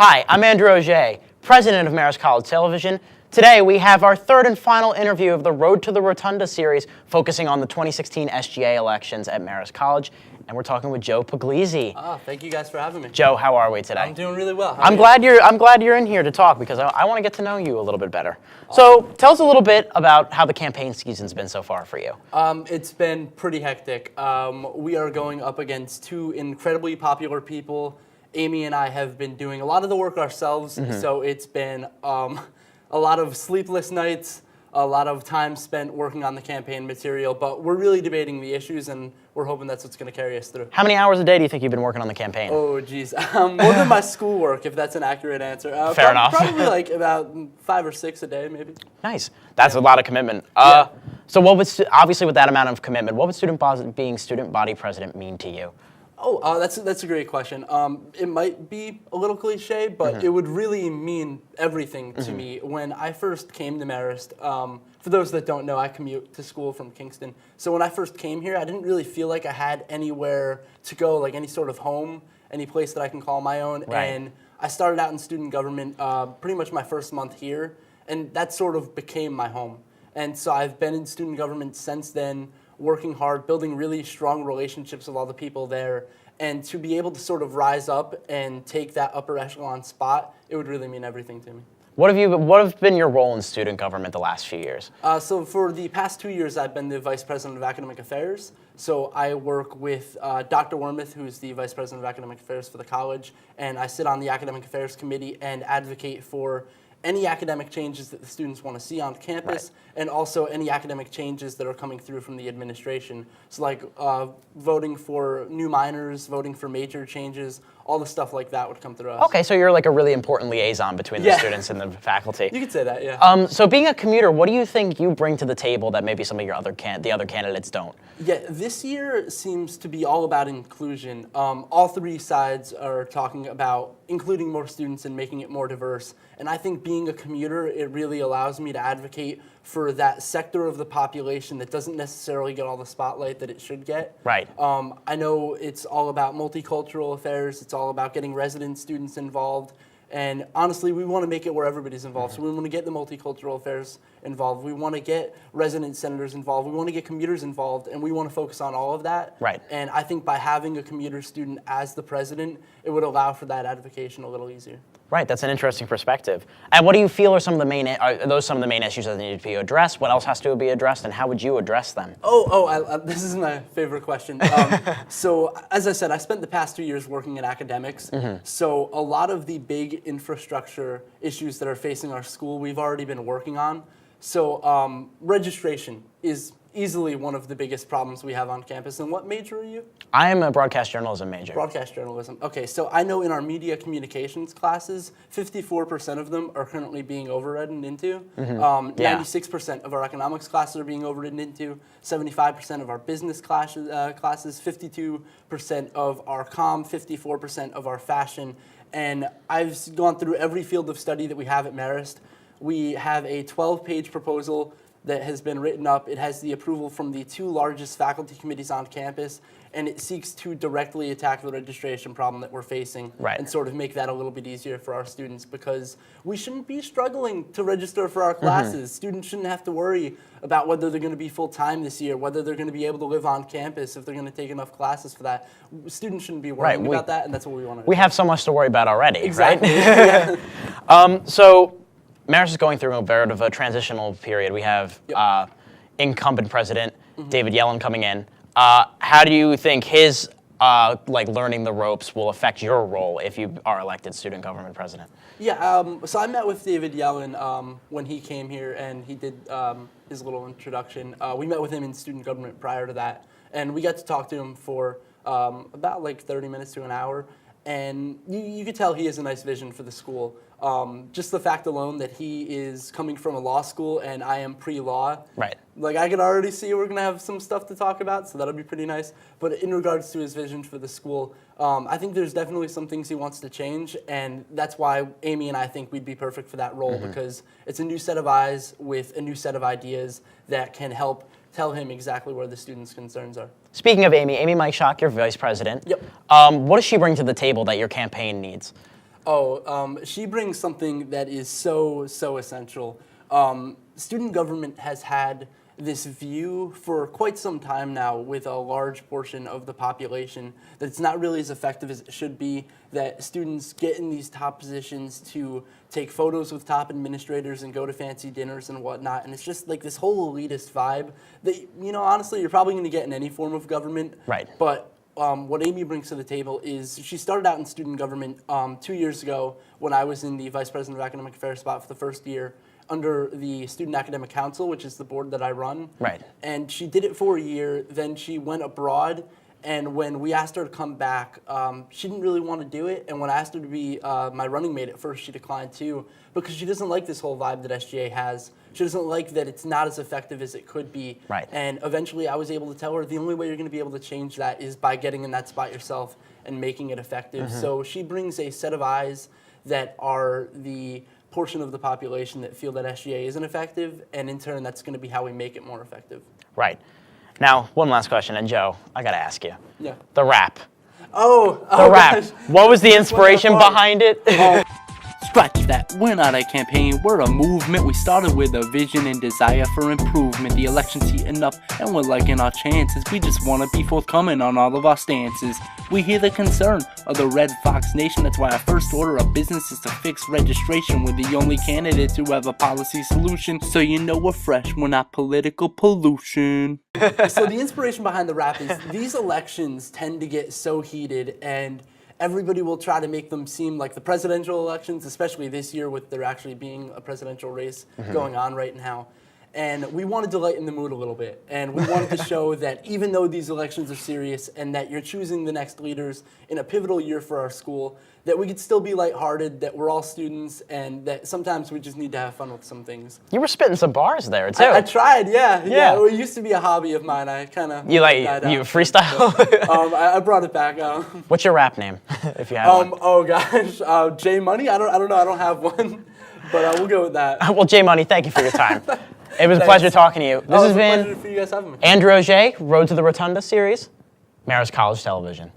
Hi, I'm Andrew Auger, president of Marist College Television. Today we have our third and final interview of the Road to the Rotunda series, focusing on the 2016 SGA elections at Marist College, and we're talking with Joe Pugliese. Thank you guys for having me. Joe, how are we today? I'm doing really well. I'm glad you're in here to talk because I want to get to know you a little bit better. Awesome. So tell us a little bit about how the campaign season's been so far for you. It's been pretty hectic. We are going up against two incredibly popular people. Amy and I have been doing a lot of the work ourselves, so it's been a lot of sleepless nights, a lot of time spent working on the campaign material, but we're really debating the issues, and we're hoping that's what's going to carry us through. How many hours a day do you think you've been working on the campaign? Oh, geez. More than my schoolwork, if that's an accurate answer. Fair enough. Probably like about 5 or 6 a day, maybe. Nice. That's a lot of commitment. Yeah. So what would, obviously with that amount of commitment, what would being student body president mean to you? That's a great question. It might be a little cliche, but it would really mean everything to me. When I first came to Marist, for those that don't know, I commute to school from Kingston. So when I first came here, I didn't really feel like I had anywhere to go, like any sort of home, any place that I can call my own. Right. And I started out in student government pretty much my first month here, and that sort of became my home. And so I've been in student government since then, working hard, building really strong relationships with all the people there, and to be able to sort of rise up and take that upper echelon spot, it would really mean everything to me. What have been your role in student government the last few years? So for the past 2 years, I've been the Vice President of Academic Affairs. So I work with Dr. Wormuth, who's the Vice President of Academic Affairs for the college, and I sit on the Academic Affairs Committee and advocate for any academic changes that the students want to see on campus, and also any academic changes that are coming through from the administration. So like voting for new minors, voting for major changes, all the stuff like that would come through us. Okay, so you're like a really important liaison between the students and the faculty. You could say that, yeah. So being a commuter, what do you think you bring to the table that maybe some of your the other candidates don't? Yeah, this year seems to be all about inclusion. All three sides are talking about including more students and making it more diverse. And I think being a commuter, it really allows me to advocate for that sector of the population that doesn't necessarily get all the spotlight that it should get. Right. I know it's all about multicultural affairs. It's all about getting resident students involved. And honestly, we want to make it where everybody's involved. So we want to get the multicultural affairs involved. We want to get resident senators involved. We want to get commuters involved, and we want to focus on all of that. Right. And I think by having a commuter student as the president, it would allow for that advocation a little easier. Right, that's an interesting perspective. And what do you feel are some of the main issues that need to be addressed? What else has to be addressed, and how would you address them? This is my favorite question. So, as I said, I spent the past 2 years working in academics. So, a lot of the big infrastructure issues that are facing our school, we've already been working on. So, registration is easily one of the biggest problems we have on campus. And what major are you? I am a broadcast journalism major. Broadcast journalism. Okay, so I know in our media communications classes, 54% of them are currently being overridden into. 96% of our economics classes are being overridden into. 75% of our business classes, 52% of our comm, 54% of our fashion. And I've gone through every field of study that we have at Marist. We have a 12-page proposal that has been written up. It has the approval from the 2 largest faculty committees on campus, and it seeks to directly attack the registration problem that we're facing and sort of make that a little bit easier for our students, because we shouldn't be struggling to register for our classes. Students shouldn't have to worry about whether they're going to be full-time this year, whether they're going to be able to live on campus, if they're going to take enough classes for that. Students shouldn't be worrying about that, and that's what we want to do. We have so much to worry about already, exactly. Right? So Marist is going through a bit of a transitional period. We have incumbent president David Yellin coming in. How do you think his learning the ropes will affect your role if you are elected student government president? Yeah, so I met with David Yellin when he came here, and he did his little introduction. We met with him in student government prior to that, and we got to talk to him for about like 30 minutes to an hour. And you could tell he has a nice vision for the school. Just the fact alone that he is coming from a law school and I am pre-law. Right. Like, I can already see we're going to have some stuff to talk about, so that'll be pretty nice. But in regards to his vision for the school, I think there's definitely some things he wants to change, and that's why Amy and I think we'd be perfect for that role, because it's a new set of eyes with a new set of ideas that can help tell him exactly where the students' concerns are. Speaking of Amy Mike Schock, your vice president. Yep. What does she bring to the table that your campaign needs? She brings something that is so essential. Student government has had this view for quite some time now with a large portion of the population that it's not really as effective as it should be, that students get in these top positions to take photos with top administrators and go to fancy dinners and whatnot, and it's just like this whole elitist vibe that, you know, honestly, you're probably going to get in any form of government. Right. But what Amy brings to the table is she started out in student government 2 years ago when I was in the Vice President of Academic Affairs spot for the first year, under the Student Academic Council, which is the board that I run. Right. And she did it for a year, then she went abroad, and when we asked her to come back, she didn't really want to do it, and when I asked her to be my running mate at first, she declined too, because she doesn't like this whole vibe that SGA has. She doesn't like that it's not as effective as it could be. Right. And eventually I was able to tell her the only way you're going to be able to change that is by getting in that spot yourself and making it effective. So she brings a set of eyes that are the portion of the population that feel that SGA isn't effective, and in turn, that's going to be how we make it more effective. Right. Now, one last question, and Joe, I got to ask you. Yeah. The rap. The rap. Gosh. What was the inspiration behind it? Scratch that, we're not a campaign, we're a movement. We started with a vision and desire for improvement. The election's heating up and we're liking our chances. We just want to be forthcoming on all of our stances. We hear the concern of the Red Fox Nation. That's why our first order of business is to fix registration. We're the only candidates who have a policy solution. So you know we're fresh, we're not political pollution. So the inspiration behind the rap is these elections tend to get so heated, and everybody will try to make them seem like the presidential elections, especially this year with there actually being a presidential race going on right now. And we wanted to lighten the mood a little bit. And we wanted to show that even though these elections are serious and that you're choosing the next leaders in a pivotal year for our school, that we could still be lighthearted, that we're all students, and that sometimes we just need to have fun with some things. You were spitting some bars there, too. I tried, yeah. Yeah. It used to be a hobby of mine. I kind of You freestyle? I brought it back. What's your rap name, if you have one? Oh gosh, J Money. I don't know. I don't have one, but we'll go with that. Well, J Money, thank you for your time. It was a pleasure talking to you. This has a been pleasure for you guys having me. Andrew Auger, Road to the Rotunda series, Marist College Television.